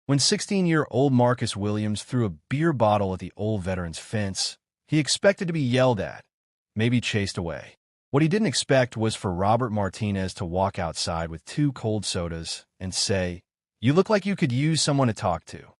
When 16-year-old Marcus Williams threw a beer bottle at the old veteran's fence, he expected to be yelled at, maybe chased away. What he didn't expect was for Robert Martinez to walk outside with 2 cold sodas and say, "You look like you could use someone to talk to."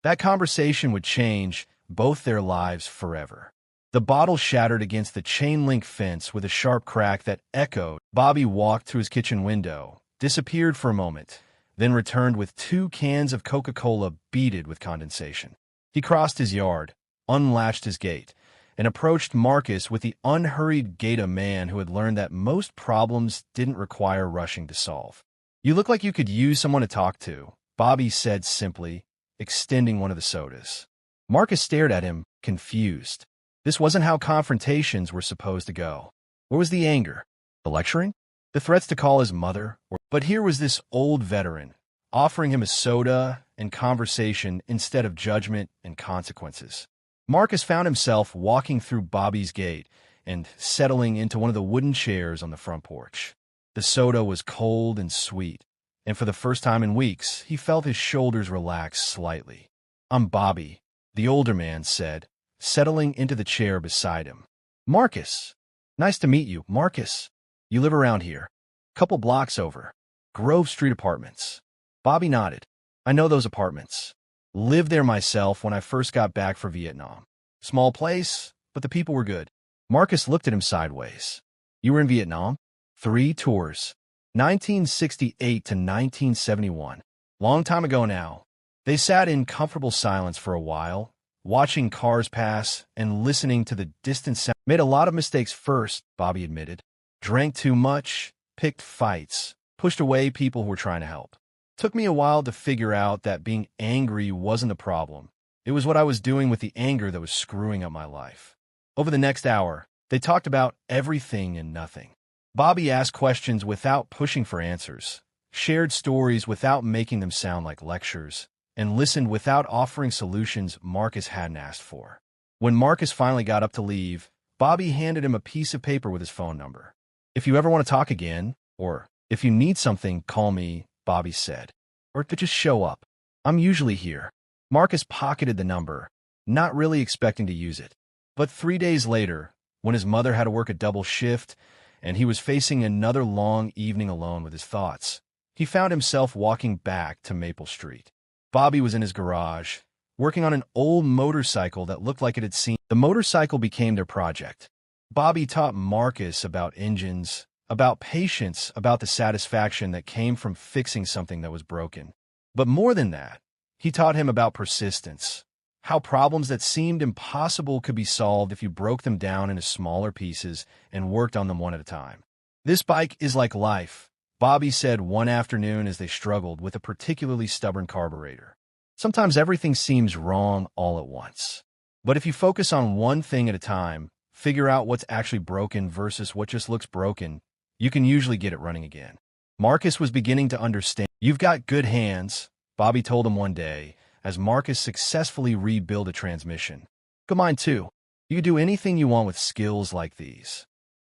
That conversation would change both their lives forever. The bottle shattered against the chain-link fence with a sharp crack that echoed. Bobby walked to his kitchen window, disappeared for a moment, then returned with 2 cans of Coca-Cola beaded with condensation. He crossed his yard, unlatched his gate, and approached Marcus with the unhurried gait of a man who had learned that most problems didn't require rushing to solve. "You look like you could use someone to talk to," Bobby said simply, extending one of the sodas. Marcus stared at him, confused. This wasn't how confrontations were supposed to go. Where was the anger? The lecturing? The threats to call his mother? But here was this old veteran, offering him a soda and conversation instead of judgment and consequences. Marcus found himself walking through Bobby's gate and settling into one of the wooden chairs on the front porch. The soda was cold and sweet, and for the first time in weeks, he felt his shoulders relax slightly. "I'm Bobby," the older man said, settling into the chair beside him. "Marcus. Nice to meet you, Marcus. You live around here. Couple blocks over. Grove Street Apartments." Bobby nodded. "I know those apartments. Lived there myself when I first got back from Vietnam. Small place, but the people were good." Marcus looked at him sideways. "You were in Vietnam?" "3 tours. 1968 to 1971. Long time ago now." They sat in comfortable silence for a while, watching cars pass and listening to the distant sound. "Made a lot of mistakes first," Bobby admitted. "Drank too much, picked fights, pushed away people who were trying to help. Took me a while to figure out that being angry wasn't the problem. It was what I was doing with the anger that was screwing up my life." Over the next hour, they talked about everything and nothing. Bobby asked questions without pushing for answers, shared stories without making them sound like lectures, and listened without offering solutions Marcus hadn't asked for. When Marcus finally got up to leave, Bobby handed him a piece of paper with his phone number. "If you ever want to talk again, or if you need something, call me," Bobby said. "Or to just show up. I'm usually here." Marcus pocketed the number, not really expecting to use it. But 3 days later, when his mother had to work a double shift and he was facing another long evening alone with his thoughts, he found himself walking back to Maple Street. Bobby was in his garage, working on an old motorcycle that looked like it had seen. The motorcycle became their project. Bobby taught Marcus about engines, about patience, about the satisfaction that came from fixing something that was broken. But more than that, he taught him about persistence, how problems that seemed impossible could be solved if you broke them down into smaller pieces and worked on them one at a time. "This bike is like life," Bobby said one afternoon as they struggled with a particularly stubborn carburetor. "Sometimes everything seems wrong all at once. But if you focus on one thing at a time, figure out what's actually broken versus what just looks broken, you can usually get it running again." Marcus was beginning to understand. "You've got good hands," Bobby told him one day, as Marcus successfully rebuilt a transmission. "Good mine too. You can do anything you want with skills like these."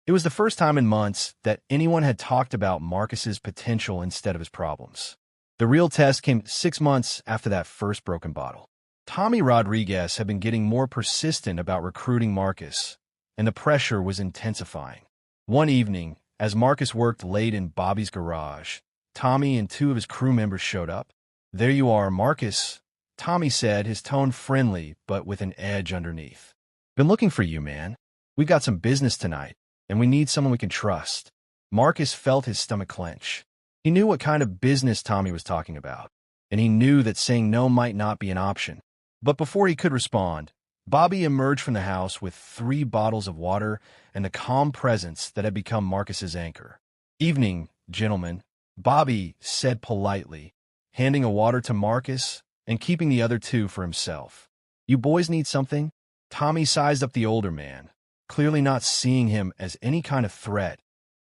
It was the first time in months that anyone had talked about Marcus's potential instead of his problems. The real test came 6 months after that first broken bottle. Tommy Rodriguez had been getting more persistent about recruiting Marcus, and the pressure was intensifying. One evening, as Marcus worked late in Bobby's garage, Tommy and 2 of his crew members showed up. "There you are, Marcus," Tommy said, his tone friendly but with an edge underneath. "Been looking for you, man. We've got some business tonight, and we need someone we can trust." Marcus felt his stomach clench. He knew what kind of business Tommy was talking about, and he knew that saying no might not be an option. But before he could respond, Bobby emerged from the house with 3 bottles of water and the calm presence that had become Marcus's anchor. "Evening, gentlemen," Bobby said politely, handing a water to Marcus and keeping the other 2 for himself. "You boys need something?" Tommy sized up the older man, clearly not seeing him as any kind of threat,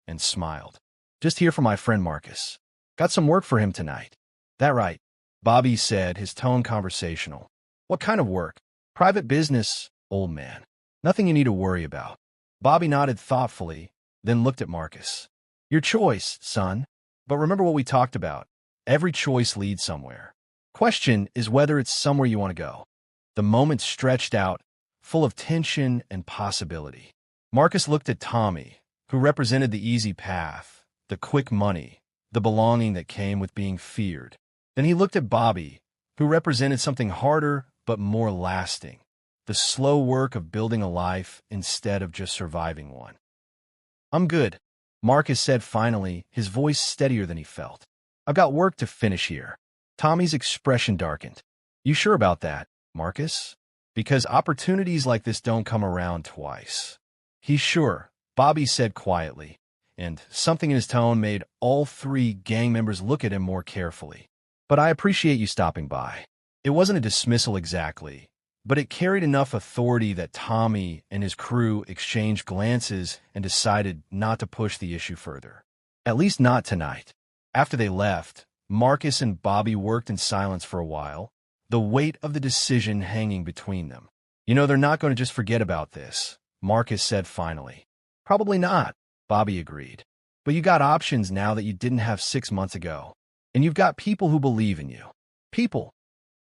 and smiled. "Just here for my friend Marcus. Got some work for him tonight." "That right," Bobby said, his tone conversational. "What kind of work?" "Private business, old man. Nothing you need to worry about." Bobby nodded thoughtfully, then looked at Marcus. "Your choice, son. But remember what we talked about. Every choice leads somewhere. Question is whether it's somewhere you want to go. The moment stretched out, full of tension and possibility. Marcus looked at Tommy, who represented the easy path, the quick money, the belonging that came with being feared. Then he looked at Bobby, who represented something harder but more lasting, the slow work of building a life instead of just surviving one. "I'm good," Marcus said finally, his voice steadier than he felt. "I've got work to finish here." Tommy's expression darkened. "You sure about that, Marcus? Because opportunities like this don't come around twice." "He's sure," Bobby said quietly, and something in his tone made all three gang members look at him more carefully. "But I appreciate you stopping by." It wasn't a dismissal exactly, but it carried enough authority that Tommy and his crew exchanged glances and decided not to push the issue further. At least not tonight. After they left, Marcus and Bobby worked in silence for a while, the weight of the decision hanging between them. "You know, they're not going to just forget about this," Marcus said finally. "Probably not," Bobby agreed. "But you got options now that you didn't have 6 months ago. And you've got people who believe in you." "People?"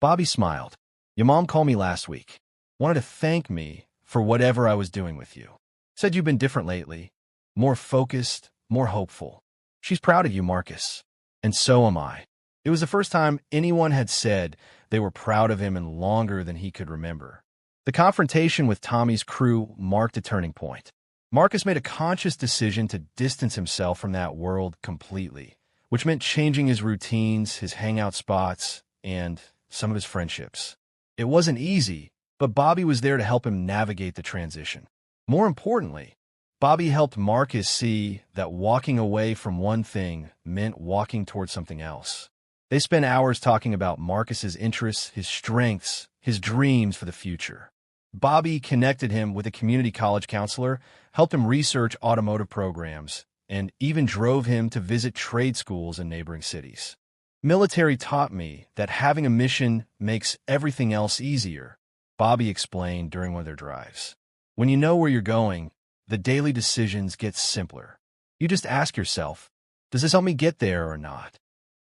Bobby smiled. "Your mom called me last week. Wanted to thank me for whatever I was doing with you. Said you've been different lately. More focused, more hopeful. She's proud of you, Marcus. And so am I." It was the first time anyone had said they were proud of him in longer than he could remember. The confrontation with Tommy's crew marked a turning point. Marcus made a conscious decision to distance himself from that world completely, which meant changing his routines, his hangout spots, and some of his friendships. It wasn't easy, but Bobby was there to help him navigate the transition. More importantly, Bobby helped Marcus see that walking away from one thing meant walking towards something else. They spent hours talking about Marcus's interests, his strengths, his dreams for the future. Bobby connected him with a community college counselor, helped him research automotive programs, and even drove him to visit trade schools in neighboring cities. "Military taught me that having a mission makes everything else easier," Bobby explained during one of their drives. "When you know where you're going, the daily decisions get simpler. You just ask yourself, does this help me get there or not?"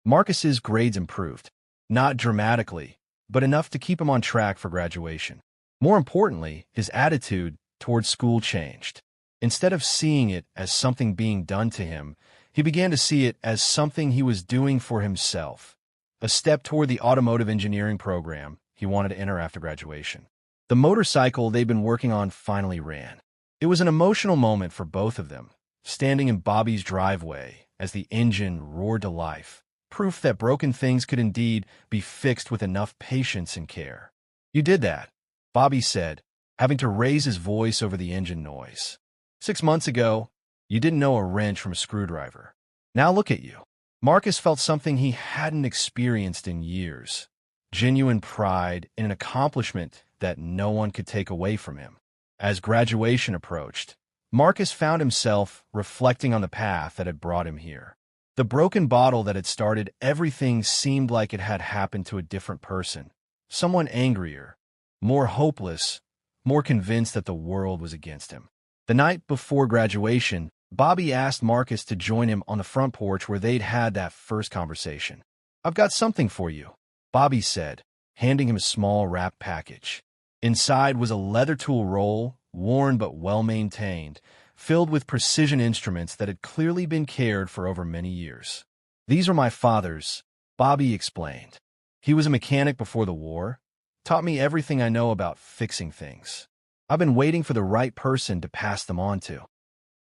Marcus's grades improved. Not dramatically, but enough to keep him on track for graduation. More importantly, his attitude towards school changed. Instead of seeing it as something being done to him, he began to see it as something he was doing for himself, a step toward the automotive engineering program he wanted to enter after graduation. The motorcycle they'd been working on finally ran. It was an emotional moment for both of them, standing in Bobby's driveway as the engine roared to life, proof that broken things could indeed be fixed with enough patience and care. "You did that," Bobby said, having to raise his voice over the engine noise. 6 months ago, you didn't know a wrench from a screwdriver. Now look at you." Marcus felt something he hadn't experienced in years, genuine pride in an accomplishment that no one could take away from him. As graduation approached, Marcus found himself reflecting on the path that had brought him here. The broken bottle that had started everything seemed like it had happened to a different person, someone angrier, more hopeless, more convinced that the world was against him. The night before graduation, Bobby asked Marcus to join him on the front porch where they'd had that first conversation. "I've got something for you," Bobby said, handing him a small wrapped package. Inside was a leather tool roll, worn but well-maintained, filled with precision instruments that had clearly been cared for over many years. "These are my father's," Bobby explained. "He was a mechanic before the war, taught me everything I know about fixing things. I've been waiting for the right person to pass them on to."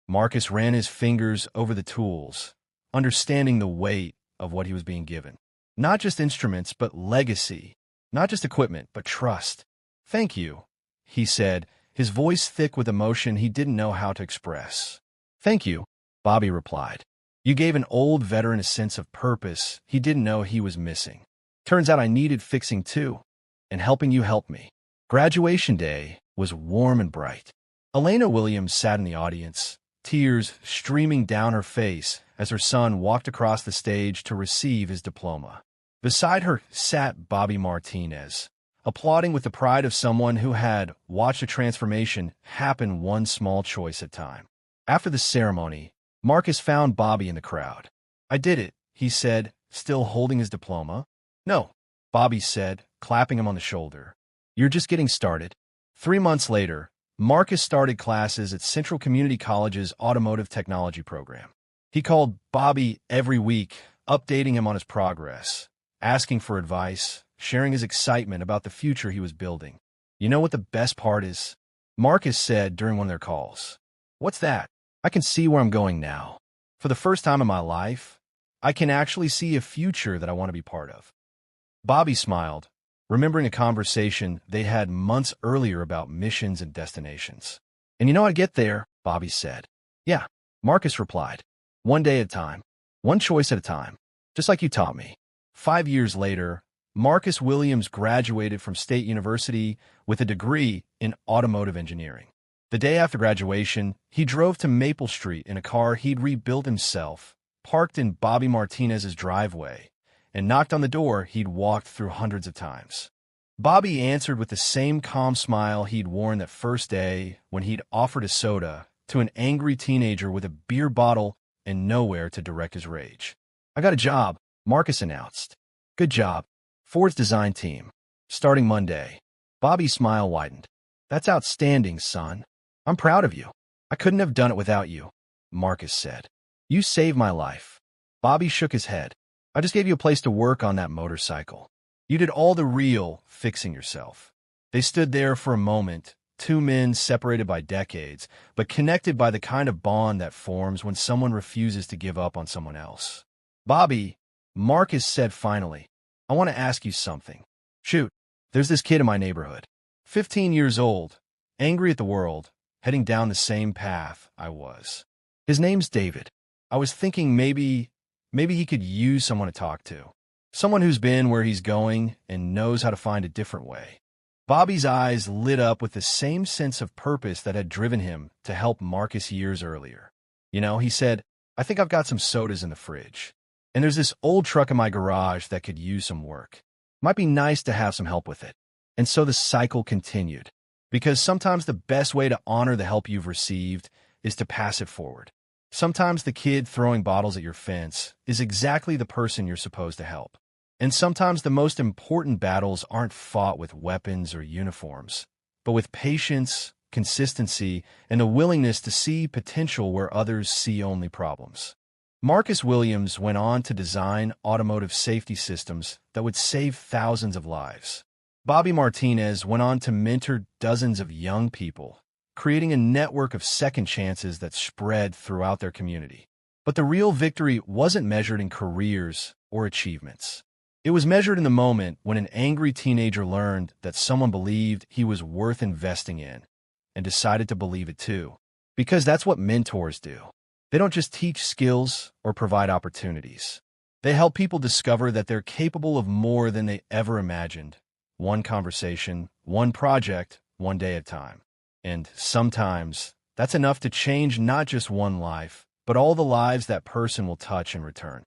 Marcus ran his fingers over the tools, understanding the weight of what he was being given. Not just instruments, but legacy. Not just equipment, but trust. "Thank you," he said, his voice thick with emotion he didn't know how to express. "Thank you," Bobby replied. "You gave an old veteran a sense of purpose he didn't know he was missing. Turns out I needed fixing too, and helping you helped me." Graduation day was warm and bright. Elena Williams sat in the audience, tears streaming down her face as her son walked across the stage to receive his diploma. Beside her sat Bobby Martinez, applauding with the pride of someone who had watched a transformation happen one small choice at a time. After the ceremony, Marcus found Bobby in the crowd. "I did it," he said, still holding his diploma. "No," Bobby said, clapping him on the shoulder. "You're just getting started." 3 months later, Marcus started classes at Central Community College's Automotive Technology program. He called Bobby every week, updating him on his progress, asking for advice, sharing his excitement about the future he was building. "You know what the best part is?" Marcus said during one of their calls. "What's that?" "I can see where I'm going now. For the first time in my life, I can actually see a future that I want to be part of." Bobby smiled, remembering a conversation they had months earlier about missions and destinations. "And you know I'd get there," Bobby said. "Yeah," Marcus replied. "One day at a time. One choice at a time. Just like you taught me." 5 years later, Marcus Williams graduated from State University with a degree in automotive engineering. The day after graduation, he drove to Maple Street in a car he'd rebuilt himself, parked in Bobby Martinez's driveway, and knocked on the door he'd walked through hundreds of times. Bobby answered with the same calm smile he'd worn that first day when he'd offered a soda to an angry teenager with a beer bottle and nowhere to direct his rage. "I got a job," Marcus announced. "Good job. Ford's design team. Starting Monday." Bobby's smile widened. "That's outstanding, son. I'm proud of you. I couldn't have done it without you," Marcus said. "You saved my life." Bobby shook his head. "I just gave you a place to work on that motorcycle. You did all the real fixing yourself." They stood there for a moment, two men separated by decades, but connected by the kind of bond that forms when someone refuses to give up on someone else. "Bobby," Marcus said finally, "I want to ask you something." "Shoot." "There's this kid in my neighborhood. 15 years old, angry at the world, heading down the same path I was. His name's David. I was thinking maybe he could use someone to talk to. Someone who's been where he's going and knows how to find a different way." Bobby's eyes lit up with the same sense of purpose that had driven him to help Marcus years earlier. "You know," he said, "I think I've got some sodas in the fridge. And there's this old truck in my garage that could use some work. Might be nice to have some help with it." And so the cycle continued. Because sometimes the best way to honor the help you've received is to pass it forward. Sometimes the kid throwing bottles at your fence is exactly the person you're supposed to help. And sometimes the most important battles aren't fought with weapons or uniforms, but with patience, consistency, and a willingness to see potential where others see only problems. Marcus Williams went on to design automotive safety systems that would save thousands of lives. Bobby Martinez went on to mentor dozens of young people, creating a network of second chances that spread throughout their community. But the real victory wasn't measured in careers or achievements. It was measured in the moment when an angry teenager learned that someone believed he was worth investing in and decided to believe it too. Because that's what mentors do. They don't just teach skills or provide opportunities. They help people discover that they're capable of more than they ever imagined. One conversation, one project, one day at a time. And sometimes that's enough to change not just one life, but all the lives that person will touch in return.